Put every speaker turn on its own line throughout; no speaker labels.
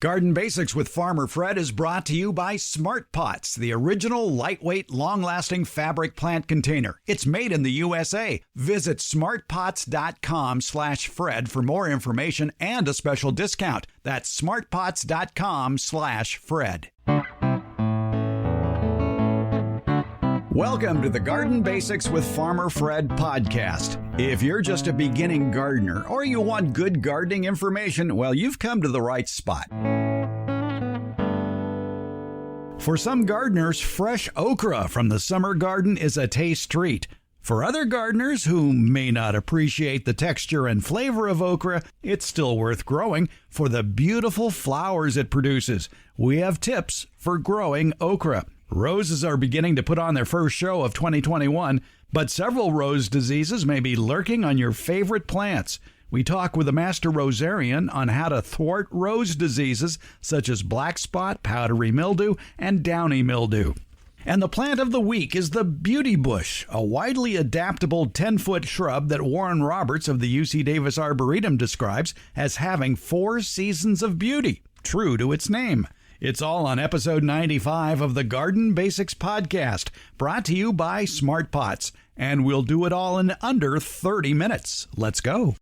Garden Basics with Farmer Fred is brought to you by Smart Pots, the original lightweight, long-lasting fabric plant container. It's made in the USA. Visit smartpots.com/Fred for more information and a special discount. That's smartpots.com/Fred. Welcome to the Garden Basics with Farmer Fred podcast. If you're just a beginning gardener or you want good gardening information, well, you've come to the right spot. For some gardeners, fresh okra from the summer garden is a taste treat. For other gardeners who may not appreciate the texture and flavor of okra, it's still worth growing for the beautiful flowers it produces. We have tips for growing okra. Roses are beginning to put on their first show of 2021, but several rose diseases may be lurking on your favorite plants. We talk with the Master Rosarian on how to thwart rose diseases such as black spot, powdery mildew, and downy mildew. And the plant of the week is the beauty bush, a widely adaptable 10-foot shrub that Warren Roberts of the UC Davis Arboretum describes as having 4 seasons of beauty, true to its name. It's all on episode 95 of the Garden Basics podcast, brought to you by Smart Pots. And we'll do it all in under 30 minutes. Let's go.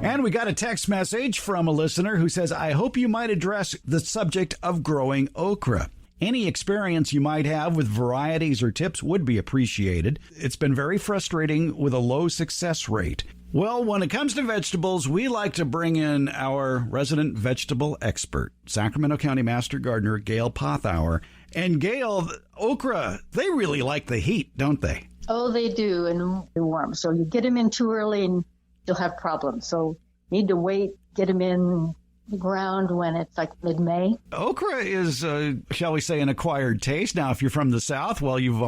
And we got a text message from a listener who says, I hope you might address the subject of growing okra. Any experience you might have with varieties or tips would be appreciated. It's been very frustrating with a low success rate. Well, when it comes to vegetables, we like to bring in our resident vegetable expert, Sacramento County Master Gardener Gail Pothauer. And Gail, okra, they really like the heat, don't they?
Oh, they do, and they're warm. So you get them in too early and you'll have problems. So need to wait, get them in the ground when it's like mid-May.
Okra is, shall we say, an acquired taste. Now, if you're from the South, well, you've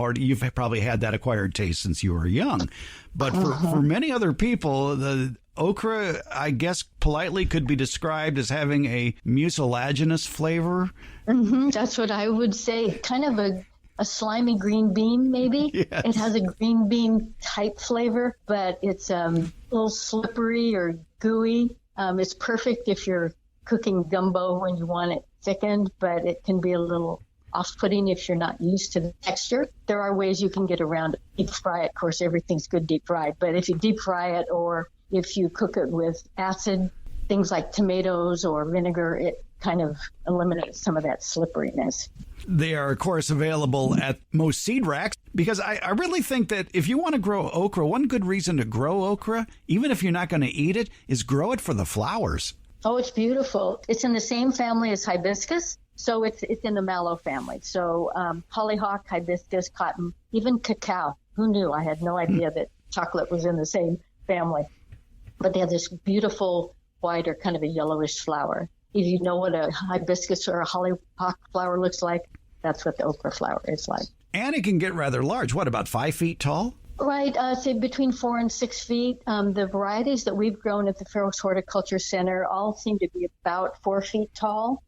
probably had that acquired taste since you were young. But for many other people, the okra, I guess, politely could be described as having a mucilaginous flavor.
That's what I would say. Kind of a slimy green bean, maybe.
Yes.
It has a green bean type flavor, but it's a little slippery or gooey. It's perfect if you're cooking gumbo when you want it thickened, but it can be a little off-putting if you're not used to the texture. There are ways you can get around it. Deep fry it. Of course, everything's good deep fried, but if you deep fry it or if you cook it with acid, things like tomatoes or vinegar, it kind of eliminates some of that slipperiness.
They are, of course, available at most seed racks because I really think that if you want to grow okra, one good reason to grow okra, even if you're not going to eat it, is grow it for the flowers.
Oh, it's beautiful. It's in the same family as hibiscus, so it's in the mallow family. So hollyhock, hibiscus, cotton, even cacao. Who knew? I had no idea that chocolate was in the same family. But they have this beautiful white or kind of a yellowish flower. If you know what a hibiscus or a hollyhock flower looks like, that's what the okra flower is like.
And it can get rather large. What, about 5 feet tall?
Right, say between 4 and 6 feet. The varieties that we've grown at the Fair Oaks Horticulture Center all seem to be about 4 feet tall.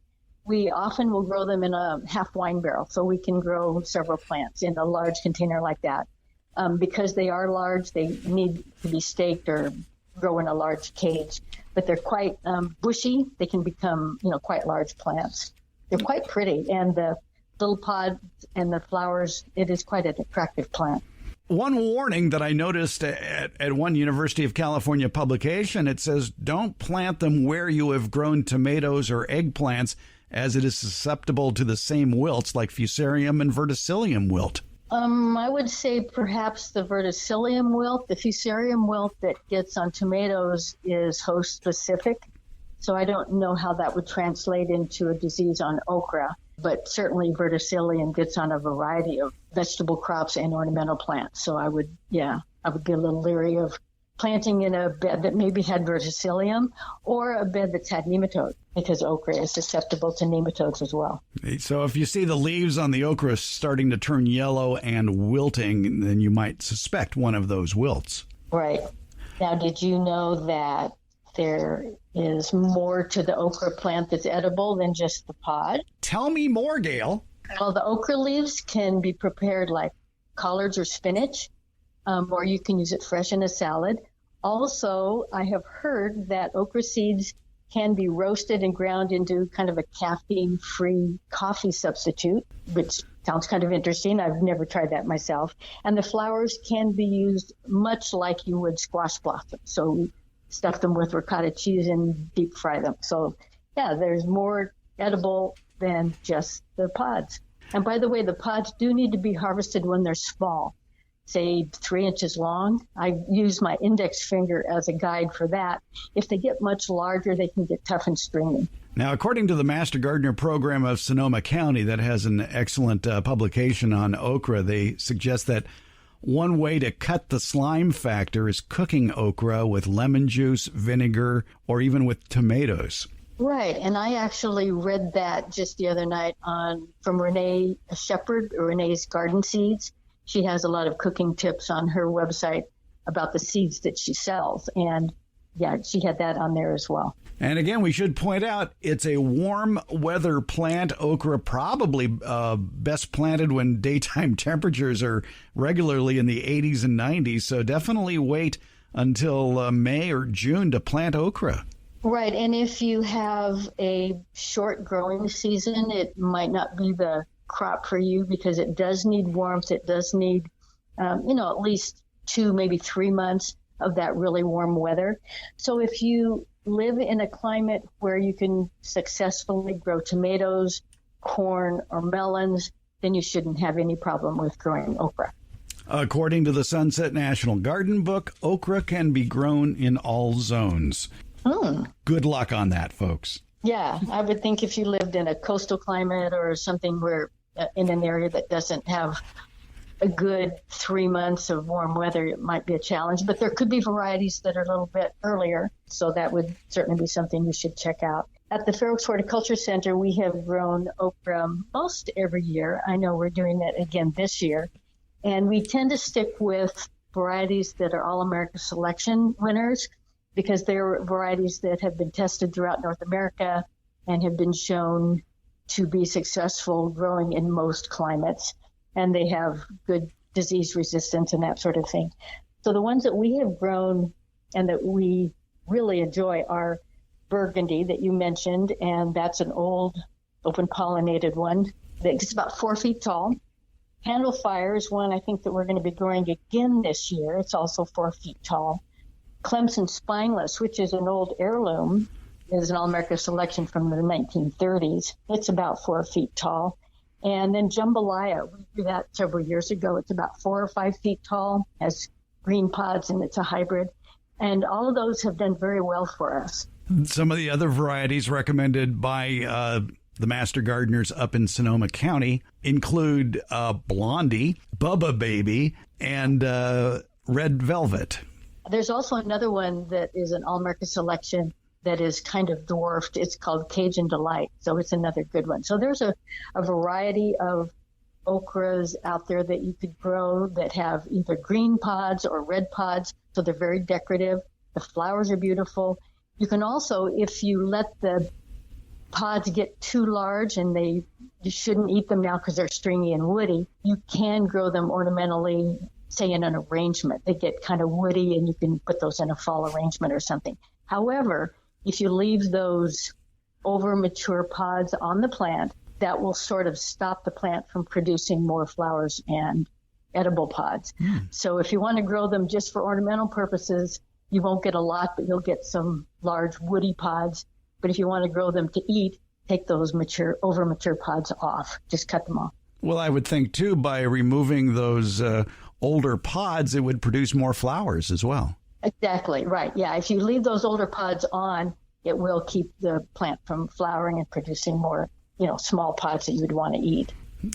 We often will grow them in a half wine barrel, so we can grow several plants in a large container like that. Because they are large, they need to be staked or grow in a large cage. But they're quite bushy. They can become, quite large plants. They're quite pretty, and the little pods and the flowers, it is quite an attractive plant.
One warning that I noticed at one University of California publication, it says don't plant them where you have grown tomatoes or eggplants, as it is susceptible to the same wilts like fusarium and verticillium wilt.
I would say perhaps the verticillium wilt. The fusarium wilt that gets on tomatoes is host specific, so I don't know how that would translate into a disease on okra. But certainly verticillium gets on a variety of vegetable crops and ornamental plants. So I would be a little leery of planting in a bed that maybe had verticillium or a bed that's had nematodes, because okra is susceptible to nematodes as well.
So if you see the leaves on the okra starting to turn yellow and wilting, then you might suspect one of those wilts.
Right. Now, did you know that there is more to the okra plant that's edible than just the pod?
Tell me more, Gail.
Well, the okra leaves can be prepared like collards or spinach, or you can use it fresh in a salad, Also, I have heard that okra seeds can be roasted and ground into kind of a caffeine-free coffee substitute, which sounds kind of interesting. I've never tried that myself. And the flowers can be used much like you would squash blossoms. So we stuff them with ricotta cheese and deep fry them. So, yeah, there's more edible than just the pods. And by the way, the pods do need to be harvested when they're small, say 3 inches long. I use my index finger as a guide for that. If they get much larger, they can get tough and stringy.
Now, according to the Master Gardener program of Sonoma County, that has an excellent publication on okra, they suggest that one way to cut the slime factor is cooking okra with lemon juice, vinegar, or even with tomatoes.
Right, and I actually read that just the other night from Renee Shepard, Renee's Garden Seeds. She has a lot of cooking tips on her website about the seeds that she sells, and yeah, she had that on there as well.
And again, we should point out it's a warm weather plant. Okra probably best planted when daytime temperatures are regularly in the 80s and 90s. So definitely wait until May or June to plant okra.
Right. And if you have a short growing season, it might not be the crop for you because it does need warmth. It does need, at least 2, maybe 3 months of that really warm weather. So if you live in a climate where you can successfully grow tomatoes, corn, or melons, then you shouldn't have any problem with growing okra.
According to the Sunset National Garden Book, okra can be grown in all zones. Good luck on that, folks.
Yeah, I would think if you lived in a coastal climate or something where in an area that doesn't have a good 3 months of warm weather, it might be a challenge. But there could be varieties that are a little bit earlier, so that would certainly be something you should check out. At the Fair Oaks Horticulture Center, we have grown okra most every year. I know we're doing that again this year. And we tend to stick with varieties that are All-America Selection winners because they're varieties that have been tested throughout North America and have been shown to be successful growing in most climates. And they have good disease resistance and that sort of thing. So the ones that we have grown and that we really enjoy are Burgundy that you mentioned, and that's an old open pollinated one that's about 4 feet tall. Handlefire is one I think that we're going to be growing again this year. It's also 4 feet tall. Clemson Spineless, which is an old heirloom, is an All-America selection from the 1930s. It's about 4 feet tall. And then Jambalaya, we grew that several years ago. It's about 4 or 5 feet tall, has green pods, and it's a hybrid. And all of those have done very well for us.
Some of the other varieties recommended by the Master Gardeners up in Sonoma County include Blondie, Bubba Baby, and Red Velvet.
There's also another one that is an All-America selection that is kind of dwarfed. It's called Cajun Delight, so it's another good one. So there's a variety of okras out there that you could grow that have either green pods or red pods, so they're very decorative. The flowers are beautiful. You can also, if you let the pods get too large and you shouldn't eat them now because they're stringy and woody, you can grow them ornamentally, say in an arrangement. They get kind of woody and you can put those in a fall arrangement or something. However, if you leave those over mature pods on the plant, that will sort of stop the plant from producing more flowers and edible pods. So if you want to grow them just for ornamental purposes, you won't get a lot, but you'll get some large woody pods. But if you want to grow them to eat, take those over mature pods off. Just cut them off.
Well, I would think, too, by removing those older pods, it would produce more flowers as well.
Exactly, right. Yeah, if you leave those older pods on, it will keep the plant from flowering and producing more, small pods that you would want to eat.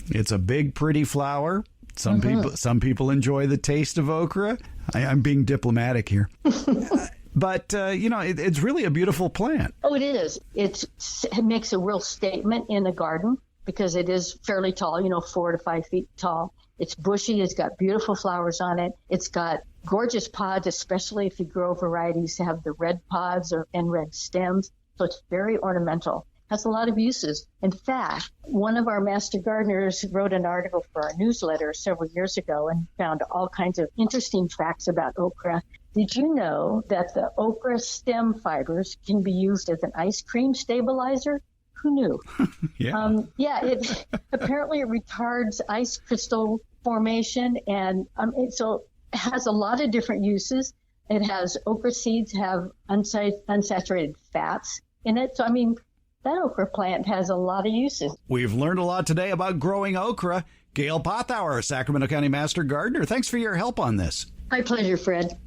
It's a big, pretty flower. Some people enjoy the taste of okra. I'm being diplomatic here. But, it's really a beautiful plant.
Oh, it is. It makes a real statement in the garden because it is fairly tall, 4 to 5 feet tall. It's bushy. It's got beautiful flowers on it. It's got gorgeous pods, especially if you grow varieties that have the red pods and red stems. So it's very ornamental. Has a lot of uses. In fact, one of our master gardeners wrote an article for our newsletter several years ago and found all kinds of interesting facts about okra. Did you know that the okra stem fibers can be used as an ice cream stabilizer? Who knew? It apparently it retards ice crystal formation, and so it has a lot of different uses. It has okra seeds have unsaturated fats in it. So, that okra plant has a lot of uses.
We've learned a lot today about growing okra. Gail Pothauer, Sacramento County Master Gardener, thanks for your help on this.
My pleasure, Fred.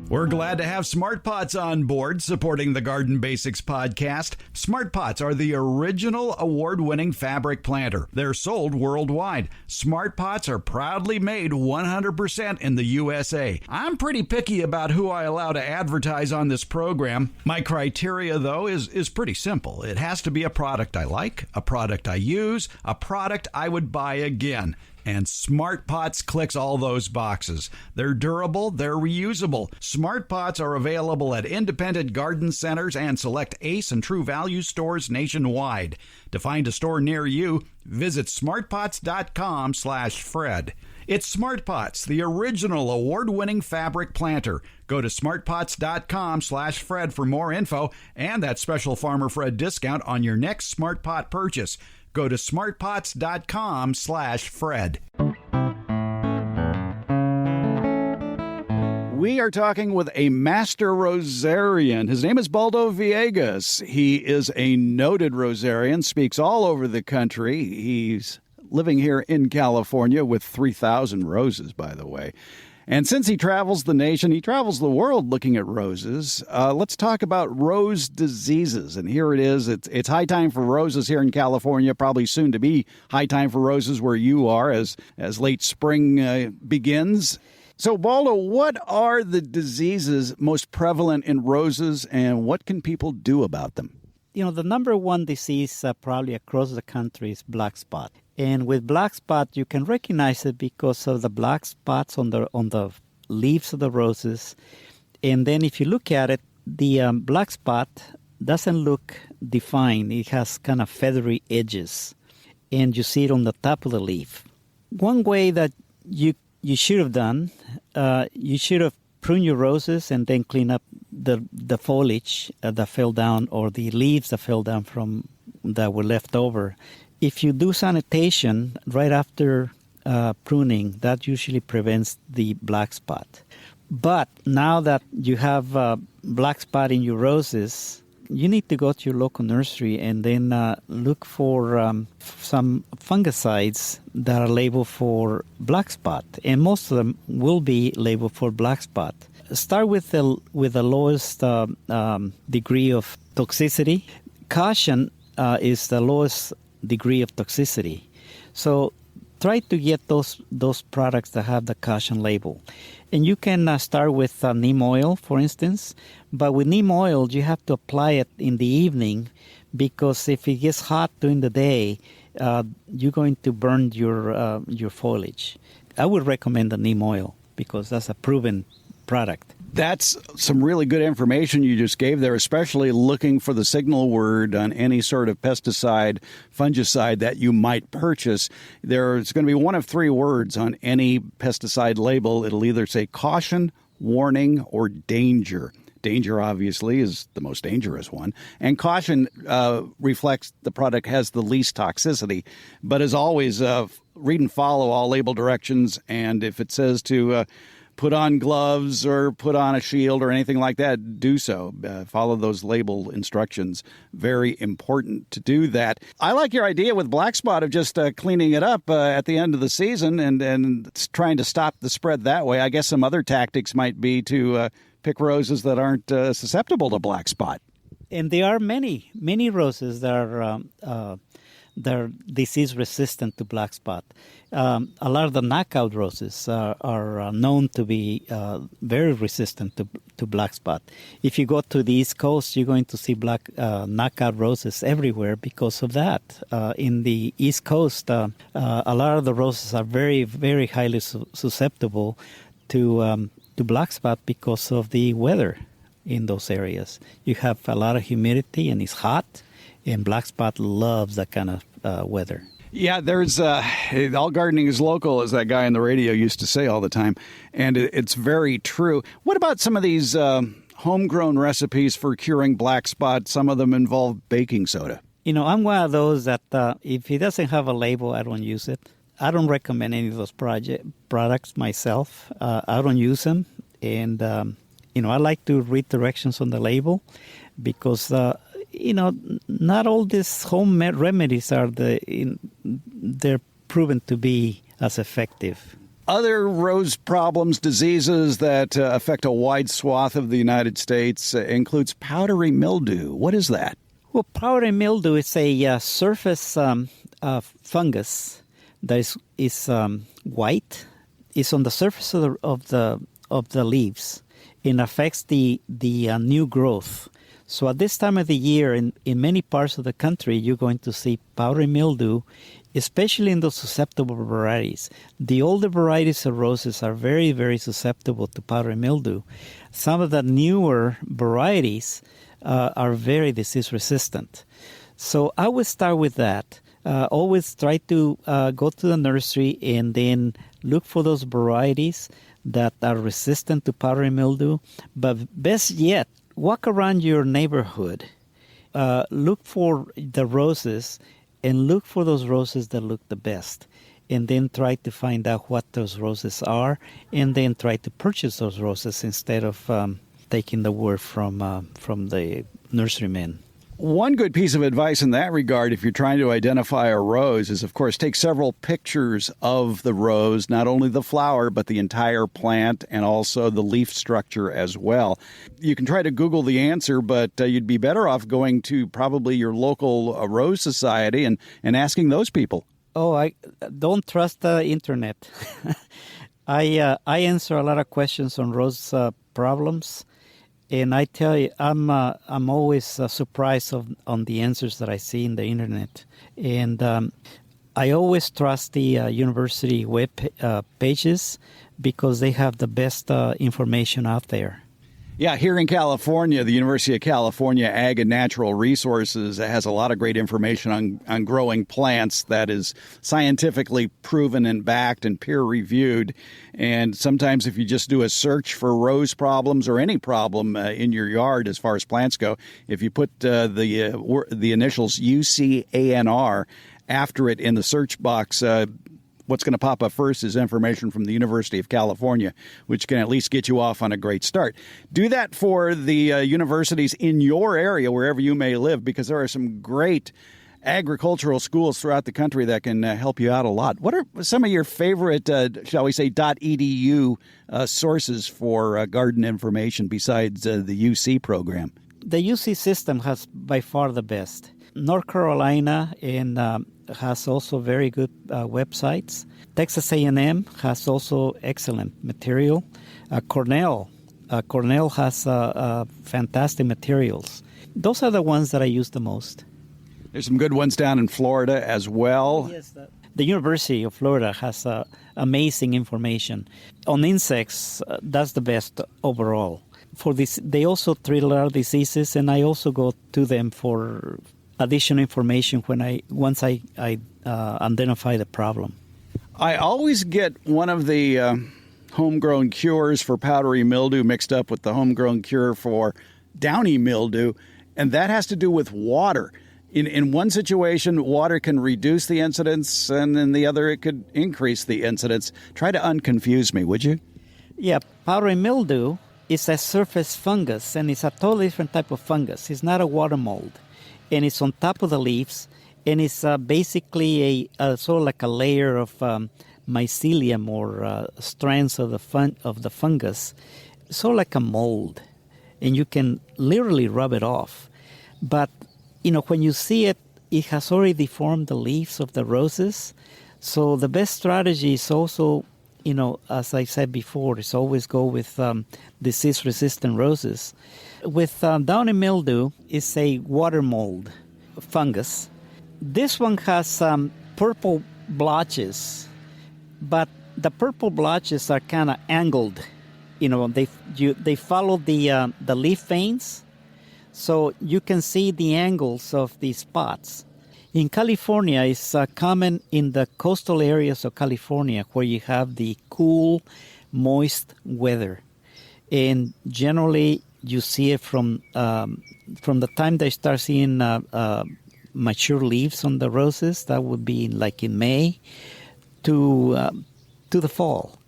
We're glad to have Smart Pots on board supporting the Garden Basics podcast. Smart Pots are the original award-winning fabric planter. They're sold worldwide. Smart Pots are proudly made 100% in the USA. I'm pretty picky about who I allow to advertise on this program. My criteria, though, is pretty simple. It has to be a product I like, a product I use, a product I would buy again. And Smart Pots clicks all those boxes. They're durable, they're reusable. Smart Pots are available at independent garden centers and select Ace and True Value stores nationwide. To find a store near you, visit smartpots.com/Fred. It's Smart Pots, the original award-winning fabric planter. Go to smartpots.com/Fred for more info and that special Farmer Fred discount on your next Smart Pot purchase. Go to smartpots.com/Fred. We are talking with a Master Rosarian. His name is Baldo Villegas. He is a noted Rosarian, speaks all over the country. He's living here in California with 3,000 roses, by the way. And since he travels the nation, he travels the world looking at roses. Let's talk about rose diseases. And here it is. It's high time for roses here in California, probably soon to be high time for roses where you are as late spring begins. So, Baldo, what are the diseases most prevalent in roses, and what can people do about them?
The number one disease probably across the country is black spot. And with black spot, you can recognize it because of the black spots on the leaves of the roses. And then if you look at it, the black spot doesn't look defined. It has kind of feathery edges. And you see it on the top of the leaf. One way that you should have done, you should have pruned your roses and then clean up the foliage that fell down or the leaves that fell down from that were left over. If you do sanitation right after pruning, that usually prevents the black spot. But now that you have black spot in your roses, you need to go to your local nursery and then look for some fungicides that are labeled for black spot. And most of them will be labeled for black spot. Start with the lowest degree of toxicity. Caution is the lowest degree of toxicity. So try to get those products that have the caution label. And you can start with neem oil, for instance. But with neem oil, you have to apply it in the evening because if it gets hot during the day, you're going to burn your foliage. I would recommend the neem oil because that's a proven product.
That's some really good information you just gave there, especially looking for the signal word on any sort of pesticide, fungicide that you might purchase. There's going to be one of three words on any pesticide label. It'll either say caution, warning, or danger. Danger, obviously, is the most dangerous one. And caution reflects the product has the least toxicity. But as always, read and follow all label directions. And if it says to put on gloves or put on a shield or anything like that, do so. Follow those label instructions. Very important to do that. I like your idea with black spot of just cleaning it up at the end of the season and trying to stop the spread that way. I guess some other tactics might be to pick roses that aren't susceptible to black spot.
And there are many roses that are they're disease resistant to black spot. A lot of the knockout roses are known to be very resistant to black spot. If you go to the East Coast, you're going to see black knockout roses everywhere because of that. In the East Coast, a lot of the roses are very, very highly susceptible to black spot because of the weather in those areas. You have a lot of humidity and it's hot. And black spot loves that kind of weather.
Yeah, there's all gardening is local, as that guy on the radio used to say all the time, and it's very true. What about some of these homegrown recipes for curing black spot? Some of them involve baking soda.
I'm one of those that if it doesn't have a label, I don't use it. I don't recommend any of those products myself. I don't use them, and I like to read directions on the label because not all these home remedies they're proven to be as effective.
Other rose problems, diseases that affect a wide swath of the United States includes powdery mildew. What is that?
Well, powdery mildew is a surface fungus that is white. It's on the surface of the leaves. It affects the new growth. So at this time of the year, in many parts of the country, you're going to see powdery mildew, especially in those susceptible varieties. The older varieties of roses are very, very susceptible to powdery mildew. Some of the newer varieties are very disease resistant. So I would start with that. Always try to go to the nursery and then look for those varieties that are resistant to powdery mildew. But best yet, walk around your neighborhood, look for the roses, and look for those roses that look the best. And then try to find out what those roses are, and then try to purchase those roses instead of taking the word from the nurseryman.
One good piece of advice in that regard, if you're trying to identify a rose, is, of course, take several pictures of the rose, not only the flower, but the entire plant and also the leaf structure as well. You can try to Google the answer, but you'd be better off going to probably your local rose society and asking those people.
Oh, I don't trust the internet. I answer a lot of questions on rose problems. And I tell you, I'm always surprised on the answers that I see in the internet. And I always trust the university web pages because they have the best information out there.
Yeah, here in California, the University of California Ag and Natural Resources has a lot of great information on growing plants that is scientifically proven and backed and peer-reviewed. And sometimes if you just do a search for rose problems or any problem in your yard as far as plants go, if you put the initials UCANR after it in the search box, what's going to pop up first is information from the University of California, which can at least get you off on a great start. Do that for the universities in your area, wherever you may live, because there are some great agricultural schools throughout the country that can help you out a lot. What are some of your favorite, shall we say, .edu sources for garden information besides the UC program?
The UC system has by far the best. North Carolina and has also very good websites. Texas A&M has also excellent material. Cornell has fantastic materials. Those are the ones that I use the most.
There's some good ones down in Florida as well.
Yes, the University of Florida has amazing information. On insects, that's the best overall. For this, they also treat a lot of diseases, and I also go to them for additional information once I identify the problem.
I always get one of the homegrown cures for powdery mildew mixed up with the homegrown cure for downy mildew, and that has to do with water. In one situation, water can reduce the incidence, and in the other, it could increase the incidence. Try to unconfuse me, would you?
Yeah, powdery mildew is a surface fungus, and it's a totally different type of fungus. It's not a water mold. And it's on top of the leaves, and it's basically a sort of like a layer of mycelium or strands of the fungus, sort of like a mold, and you can literally rub it off. But when you see it, it has already deformed the leaves of the roses. So the best strategy is also, as I said before, is always go with disease-resistant roses. With downy mildew, it's a water mold fungus. This one has purple blotches, but the purple blotches are kind of angled. They follow the leaf veins, so you can see the angles of these spots. In California, it's common in the coastal areas of California where you have the cool, moist weather. And generally, you see it from the time they start seeing mature leaves on the roses. That would be like in May to the fall.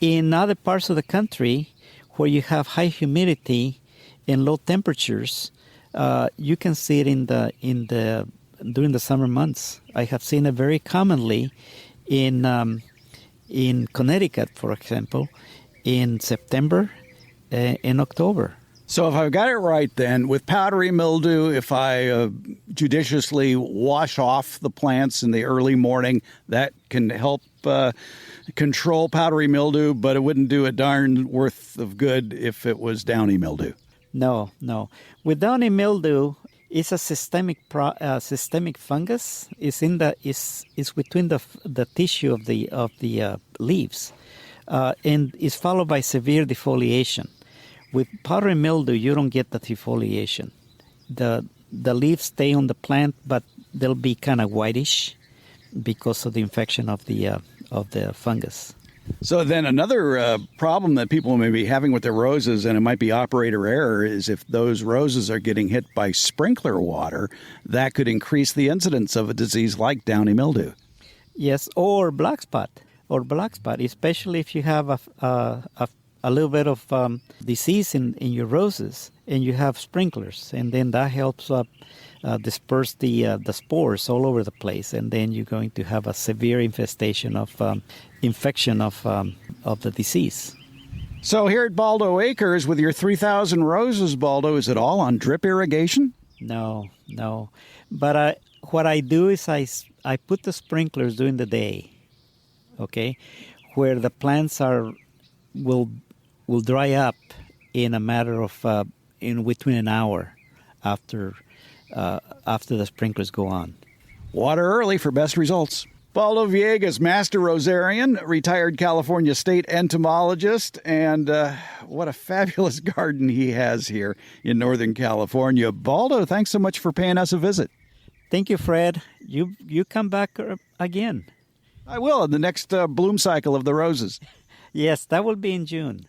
In other parts of the country where you have high humidity and low temperatures, you can see it during the summer months. I have seen it very commonly in Connecticut, for example, in September and October.
So if I've got it right then, with powdery mildew, if I judiciously wash off the plants in the early morning, that can help control powdery mildew, but it wouldn't do a darn worth of good if it was downy mildew.
No. With downy mildew, it's a systemic fungus. It's between the tissue of the leaves, and is followed by severe defoliation. With powdery mildew, you don't get the defoliation. The leaves stay on the plant, but they'll be kind of whitish because of the infection of the fungus.
So then another problem that people may be having with their roses, and it might be operator error, is if those roses are getting hit by sprinkler water, that could increase the incidence of a disease like downy mildew.
Yes, or black spot, especially if you have a little bit of disease in your roses and you have sprinklers, and then that helps disperse the spores all over the place, and then you're going to have a severe infestation of infection of the disease.
So here at Baldo Acres, with your 3,000 roses, Baldo, is it all on drip irrigation?
No. But what I do is I put the sprinklers during the day, okay, where the plants will dry up in a matter of in between an hour after the sprinklers go on.
Water early for best results. Baldo Villegas, Master Rosarian, retired California state entomologist, and what a fabulous garden he has here in Northern California. Baldo, thanks so much for paying us a visit.
Thank you, Fred. You come back again.
I will, in the next bloom cycle of the roses.
Yes, that will be in June.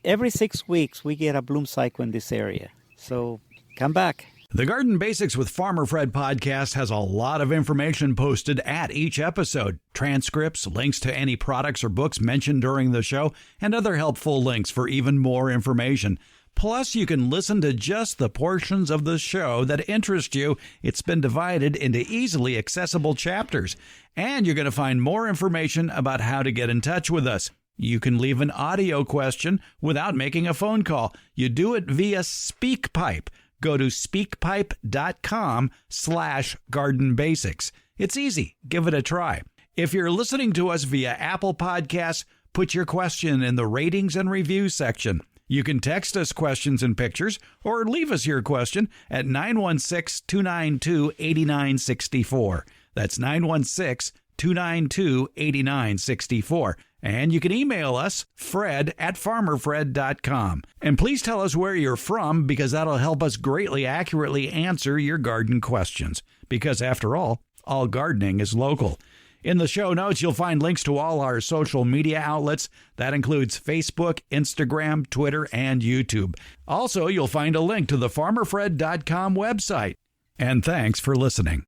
Every 6 weeks, we get a bloom cycle in this area. So come back.
The Garden Basics with Farmer Fred podcast has a lot of information posted at each episode. Transcripts, links to any products or books mentioned during the show, and other helpful links for even more information. Plus, you can listen to just the portions of the show that interest you. It's been divided into easily accessible chapters. And you're going to find more information about how to get in touch with us. You can leave an audio question without making a phone call. You do it via SpeakPipe. Go to speakpipe.com/gardenbasics. It's easy. Give it a try. If you're listening to us via Apple Podcasts, put your question in the ratings and reviews section. You can text us questions and pictures or leave us your question at 916-292-8964. That's 916-292-8964. And you can email us, fred@farmerfred.com. And please tell us where you're from, because that'll help us greatly accurately answer your garden questions. Because after all gardening is local. In the show notes, you'll find links to all our social media outlets. That includes Facebook, Instagram, Twitter, and YouTube. Also, you'll find a link to the farmerfred.com website. And thanks for listening.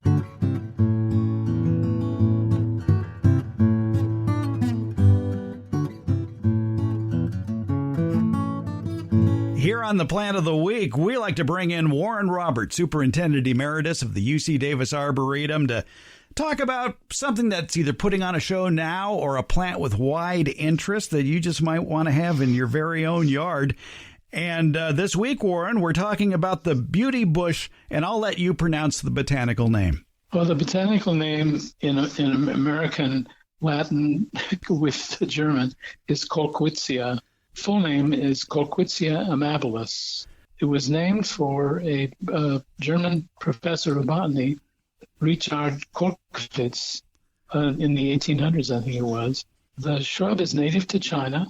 Here on the Plant of the Week, we like to bring in Warren Roberts, Superintendent Emeritus of the UC Davis Arboretum, to talk about something that's either putting on a show now or a plant with wide interest that you just might want to have in your very own yard. And this week, Warren, we're talking about the beauty bush, and I'll let you pronounce the botanical name.
Well, the botanical name in American Latin with German is Colquitzia. Full name is Colquitzia amabilis. It was named for a German professor of botany, Richard Kolkwitz, in the 1800s, I think it was. The shrub is native to China.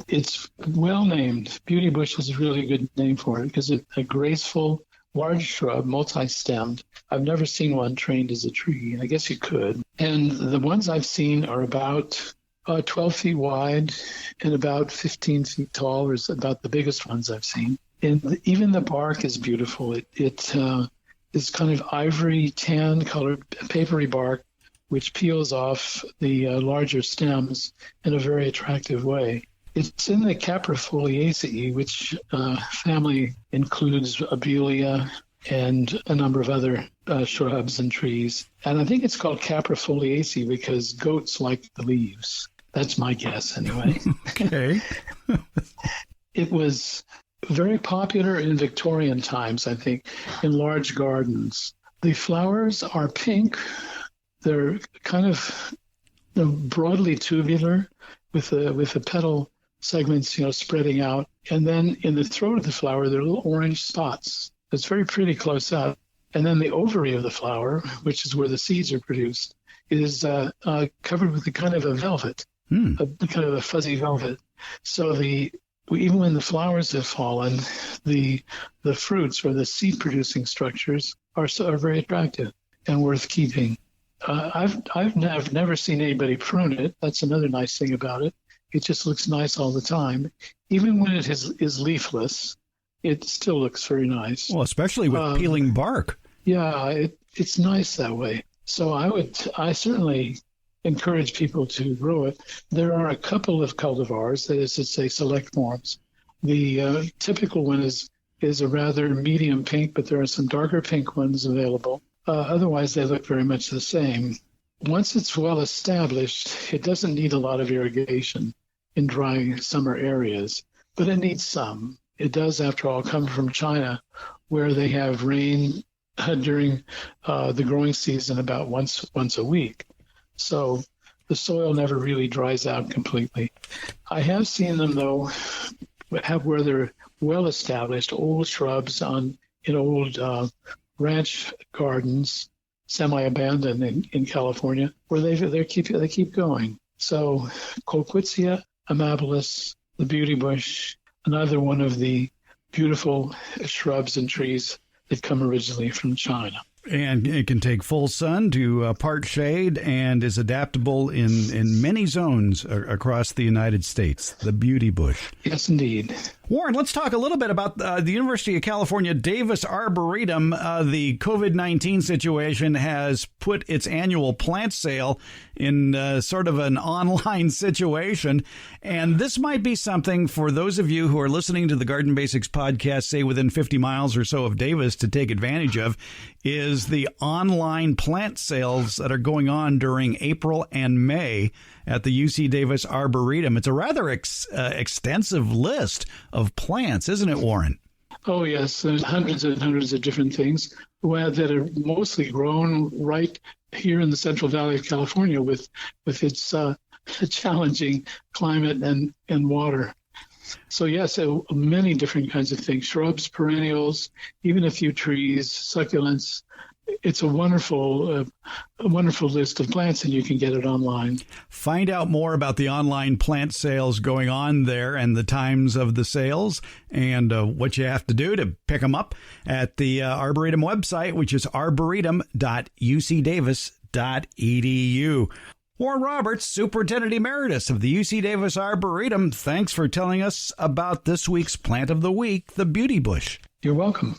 It's well named. Beauty bush is a really good name for it because it's a graceful large shrub, multi-stemmed. I've never seen one trained as a tree. I guess you could. And the ones I've seen are about 12 feet wide and about 15 feet tall, is about the biggest ones I've seen. And even the bark is beautiful. It is kind of ivory tan colored papery bark, which peels off the larger stems in a very attractive way. It's in the Caprifoliaceae, which family includes Abelia and a number of other shrubs and trees. And I think it's called Caprifoliaceae because goats like the leaves. That's my guess, anyway.
Okay.
It was very popular in Victorian times, I think, in large gardens. The flowers are pink. They're kind of broadly tubular with the petal segments, spreading out. And then in the throat of the flower, there are little orange spots. It's very pretty close up. And then the ovary of the flower, which is where the seeds are produced, is covered with a kind of a velvet, a kind of a fuzzy velvet. So even when the flowers have fallen, the fruits or the seed-producing structures are very attractive and worth keeping. I've never seen anybody prune it. That's another nice thing about it. It just looks nice all the time. Even when it is leafless, it still looks very nice.
Well, especially with peeling bark.
Yeah, it's nice that way. So I certainly encourage people to grow it. There are a couple of cultivars, that is to say, select forms. The typical one is a rather medium pink, but there are some darker pink ones available. Otherwise, they look very much the same. Once it's well established, it doesn't need a lot of irrigation in dry summer areas, but it needs some. It does, after all, come from China, where they have rain during the growing season about once a week. So the soil never really dries out completely. I have seen them, though, where they're well established, old shrubs in old ranch gardens, semi-abandoned in California, where they keep going. So Colquitzia amabilis, the beauty bush, another one of the beautiful shrubs and trees that come originally from China.
And it can take full sun to part shade and is adaptable in many zones across the United States, the beauty bush.
Yes, indeed.
Warren, let's talk a little bit about the University of California Davis Arboretum. The COVID-19 situation has put its annual plant sale in sort of an online situation. And this might be something for those of you who are listening to the Garden Basics podcast, say within 50 miles or so of Davis, to take advantage of, is the online plant sales that are going on during April and May at the UC Davis Arboretum. It's a rather extensive list of plants, isn't it, Warren?
Oh, yes. There's hundreds and hundreds of different things that are mostly grown right here in the Central Valley of California with its challenging climate and water. So, yes, many different kinds of things, shrubs, perennials, even a few trees, succulents. It's a wonderful list of plants, and you can get it online.
Find out more about the online plant sales going on there and the times of the sales and what you have to do to pick them up at the Arboretum website, which is arboretum.ucdavis.edu. Warren Roberts, Superintendent Emeritus of the UC Davis Arboretum, thanks for telling us about this week's Plant of the Week, the beauty bush.
You're welcome.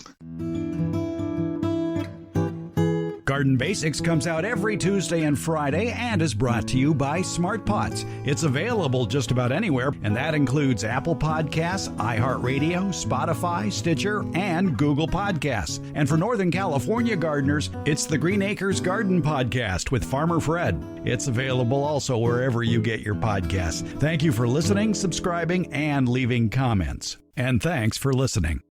Garden Basics comes out every Tuesday and Friday and is brought to you by Smart Pots. It's available just about anywhere, and that includes Apple Podcasts, iHeartRadio, Spotify, Stitcher, and Google Podcasts. And for Northern California gardeners, it's the Green Acres Garden Podcast with Farmer Fred. It's available also wherever you get your podcasts. Thank you for listening, subscribing, and leaving comments. And thanks for listening.